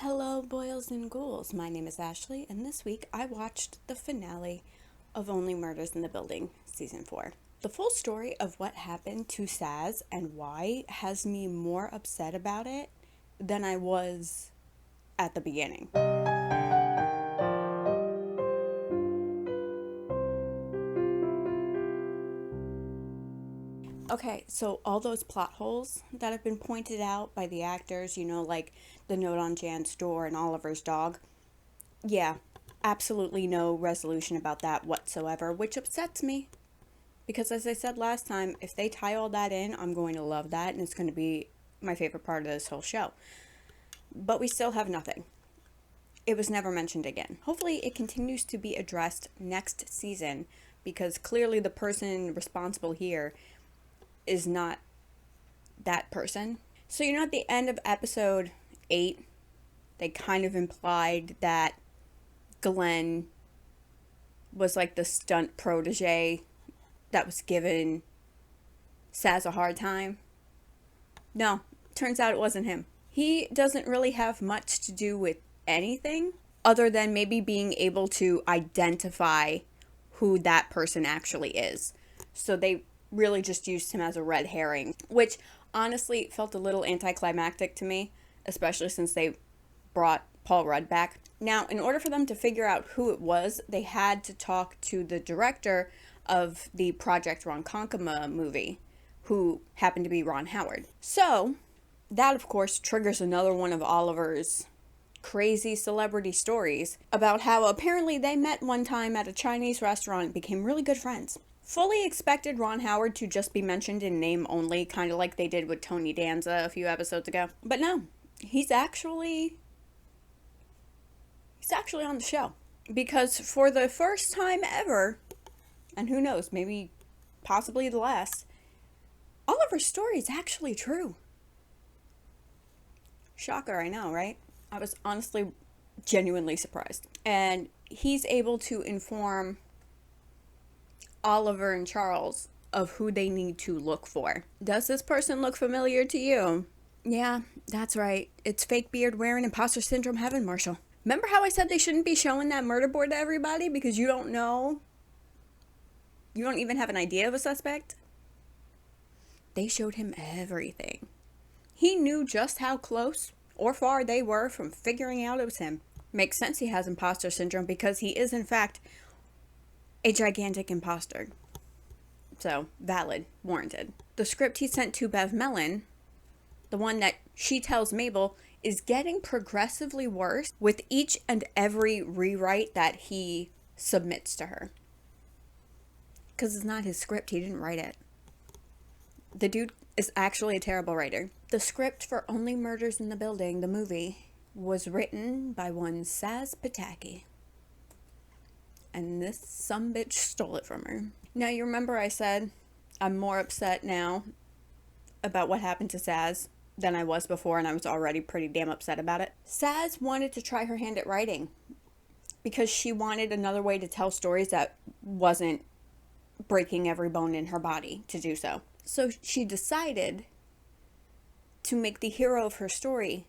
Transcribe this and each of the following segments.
Hello, boils and ghouls. My name is Ashley, and this week I watched the finale of Only Murders in the Building, Season 4. The full story of what happened to Saz and why has me more upset about it than I was at the beginning. Okay, so all those plot holes that have been pointed out by the actors, like the note on Jan's door and Oliver's dog, yeah, absolutely no resolution about that whatsoever, which upsets me. Because as I said last time, if they tie all that in, I'm going to love that, and it's going to be my favorite part of this whole show. But we still have nothing. It was never mentioned again. Hopefully it continues to be addressed next season, because clearly the person responsible here is not that person. So, at the end of episode 8, they kind of implied that Glenn was like the stunt protege that was giving Saz a hard time. No, turns out it wasn't him. He doesn't really have much to do with anything other than maybe being able to identify who that person actually is. So they really just used him as a red herring, which honestly felt a little anticlimactic to me, especially since they brought Paul Rudd back. Now, in order for them to figure out who it was, they had to talk to the director of the Project Ronkonkoma movie, who happened to be Ron Howard. So, that of course triggers another one of Oliver's crazy celebrity stories about how apparently they met one time at a Chinese restaurant and became really good friends. Fully expected Ron Howard to just be mentioned in name only, kind of like they did with Tony Danza a few episodes ago. But no, he's actually on the show. Because for the first time ever, and who knows, maybe possibly the last, Oliver's story is actually true. Shocker, I know, right? I was honestly genuinely surprised. And he's able to inform Oliver and Charles of who they need to look for. Does this person look familiar to you? Yeah, that's right. It's fake beard wearing imposter syndrome heaven, Marshall. Remember how I said they shouldn't be showing that murder board to everybody because you don't know? You don't even have an idea of a suspect? They showed him everything. He knew just how close or far they were from figuring out it was him. Makes sense he has imposter syndrome because he is in fact a gigantic imposter. So, valid, warranted. The script he sent to Bev Mellon, the one that she tells Mabel, is getting progressively worse with each and every rewrite that he submits to her. Because it's not his script, he didn't write it. The dude is actually a terrible writer. The script for Only Murders in the Building, the movie, was written by one Saz Pataki. And this sumbitch stole it from her. Now, you remember I said I'm more upset now about what happened to Saz than I was before, and I was already pretty damn upset about it. Saz wanted to try her hand at writing because she wanted another way to tell stories that wasn't breaking every bone in her body to do so. So she decided to make the hero of her story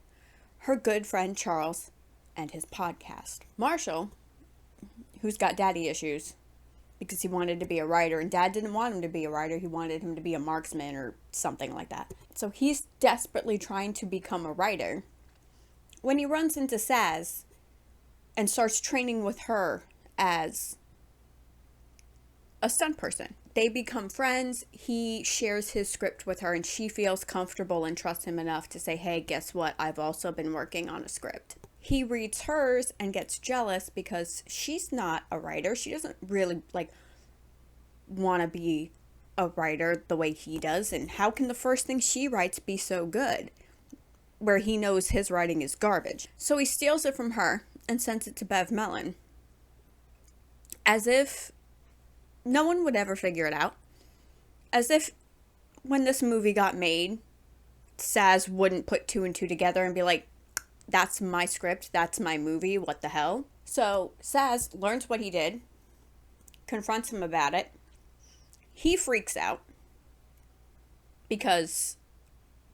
her good friend Charles and his podcast. Marshall, who's got daddy issues because he wanted to be a writer, and Dad didn't want him to be a writer, he wanted him to be a marksman or something like that. So he's desperately trying to become a writer when he runs into Saz and starts training with her as a stunt person. They become friends, he shares his script with her, and she feels comfortable and trusts him enough to say, hey, guess what, I've also been working on a script. He reads hers and gets jealous because she's not a writer. She doesn't really want to be a writer the way he does. And how can the first thing she writes be so good where he knows his writing is garbage? So he steals it from her and sends it to Bev Mellon as if no one would ever figure it out. As if when this movie got made, Saz wouldn't put two and two together and be like, that's my script, that's my movie, what the hell? So Saz learns what he did, confronts him about it. He freaks out because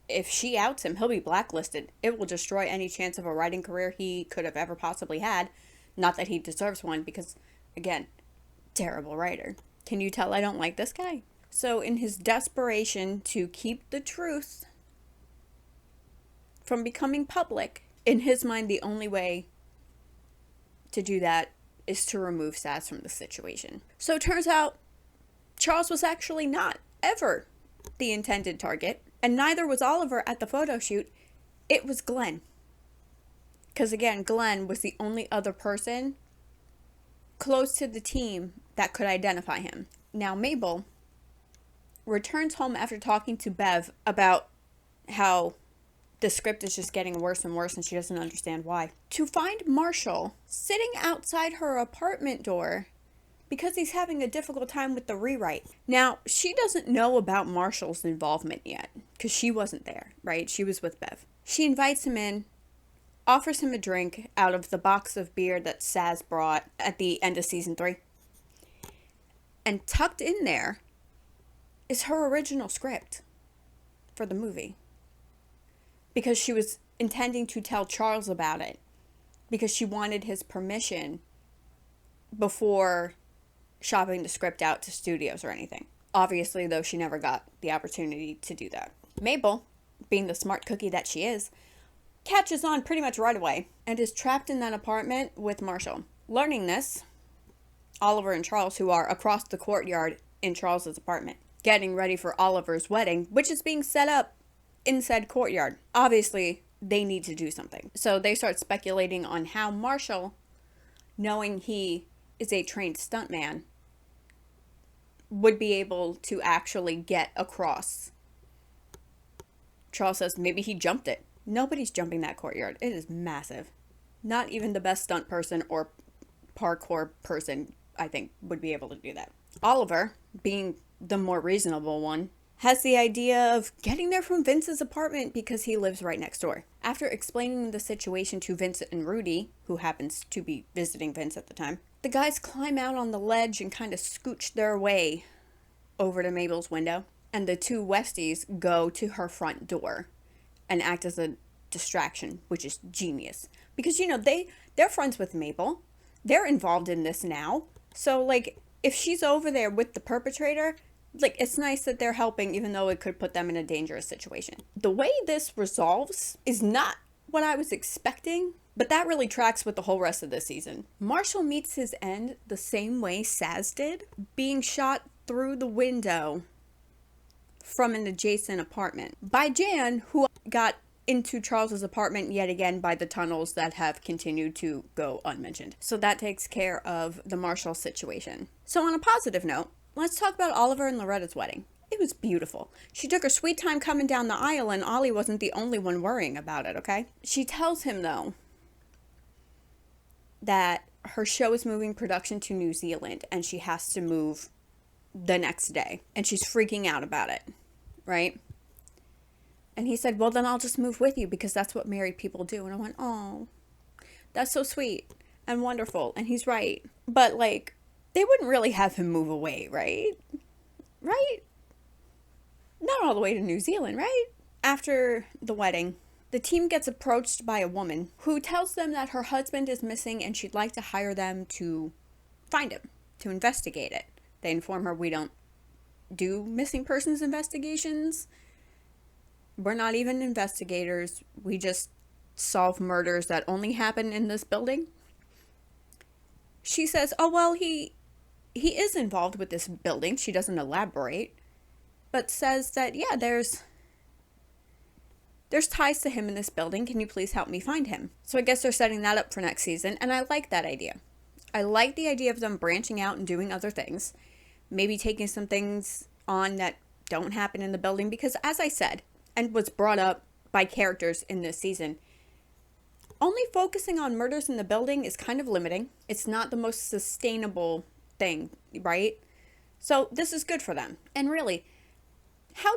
if she outs him, he'll be blacklisted. It will destroy any chance of a writing career he could have ever possibly had. Not that he deserves one, because, again, terrible writer. Can you tell I don't like this guy? So in his desperation to keep the truth from becoming public, in his mind, the only way to do that is to remove Saz from the situation. So it turns out Charles was actually not ever the intended target, and neither was Oliver at the photo shoot. It was Glenn. Because again, Glenn was the only other person close to the team that could identify him. Now Mabel returns home after talking to Bev about how the script is just getting worse and worse and she doesn't understand why, to find Marshall sitting outside her apartment door because he's having a difficult time with the rewrite. Now, she doesn't know about Marshall's involvement yet because she wasn't there, right? She was with Bev. She invites him in, offers him a drink out of the box of beer that Saz brought at the end of season 3. And tucked in there is her original script for the movie. Because she was intending to tell Charles about it. Because she wanted his permission before shopping the script out to studios or anything. Obviously, though, she never got the opportunity to do that. Mabel, being the smart cookie that she is, catches on pretty much right away and is trapped in that apartment with Marshall. Learning this, Oliver and Charles, who are across the courtyard in Charles's apartment, getting ready for Oliver's wedding, which is being set up in said courtyard. Obviously, they need to do something. So they start speculating on how Marshall, knowing he is a trained stuntman, would be able to actually get across. Charles says maybe he jumped it. Nobody's jumping that courtyard. It is massive. Not even the best stunt person or parkour person, I think, would be able to do that. Oliver, being the more reasonable one, has the idea of getting there from Vince's apartment because he lives right next door. After explaining the situation to Vincent and Rudy, who happens to be visiting Vince at the time, the guys climb out on the ledge and kind of scooch their way over to Mabel's window, and the two Westies go to her front door and act as a distraction, which is genius. Because, you know, they're friends with Mabel. They're involved in this now. So, like, if she's over there with the perpetrator, like, it's nice that they're helping, even though it could put them in a dangerous situation. The way this resolves is not what I was expecting, but that really tracks with the whole rest of this season. Marshall meets his end the same way Saz did, being shot through the window from an adjacent apartment by Jan, who got into Charles's apartment yet again by the tunnels that have continued to go unmentioned. So that takes care of the Marshall situation. So on a positive note, let's talk about Oliver and Loretta's wedding. It was beautiful. She took her sweet time coming down the aisle, and Ollie wasn't the only one worrying about it, okay? She tells him, though, that her show is moving production to New Zealand, and she has to move the next day. And she's freaking out about it, right? And he said, well, then I'll just move with you because that's what married people do. And I went, oh, that's so sweet and wonderful. And he's right. But, like, they wouldn't really have him move away, right? Right? Not all the way to New Zealand, right? After the wedding, the team gets approached by a woman who tells them that her husband is missing and she'd like to hire them to find him, to investigate it. They inform her, we don't do missing persons investigations. We're not even investigators. We just solve murders that only happen in this building. She says, oh, well, he is involved with this building. She doesn't elaborate, but says that, yeah, there's ties to him in this building. Can you please help me find him? So I guess they're setting that up for next season, and I like that idea. I like the idea of them branching out and doing other things, maybe taking some things on that don't happen in the building, because as I said, and was brought up by characters in this season, only focusing on murders in the building is kind of limiting. It's not the most sustainable thing, right? So this is good for them. And really, how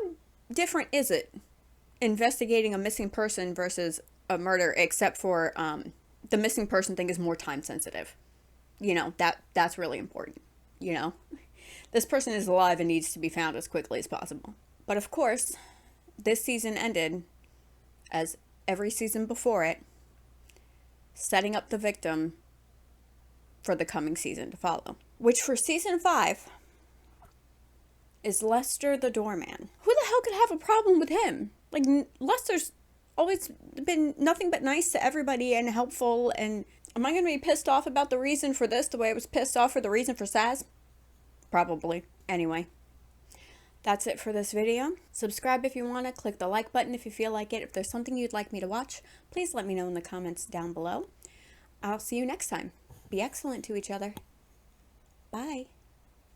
different is it investigating a missing person versus a murder, except for the missing person thing is more time sensitive. You know, that's really important, you know? This person is alive and needs to be found as quickly as possible. But of course, this season ended, as every season before it, setting up the victim for the coming season to follow. Which for season 5 is Lester the doorman. Who the hell could have a problem with him? Like, Lester's always been nothing but nice to everybody and helpful, and am I going to be pissed off about the reason for this the way I was pissed off for the reason for Saz? Probably. Anyway, that's it for this video. Subscribe if you want to. Click the like button if you feel like it. If there's something you'd like me to watch, please let me know in the comments down below. I'll see you next time. Be excellent to each other. Bye.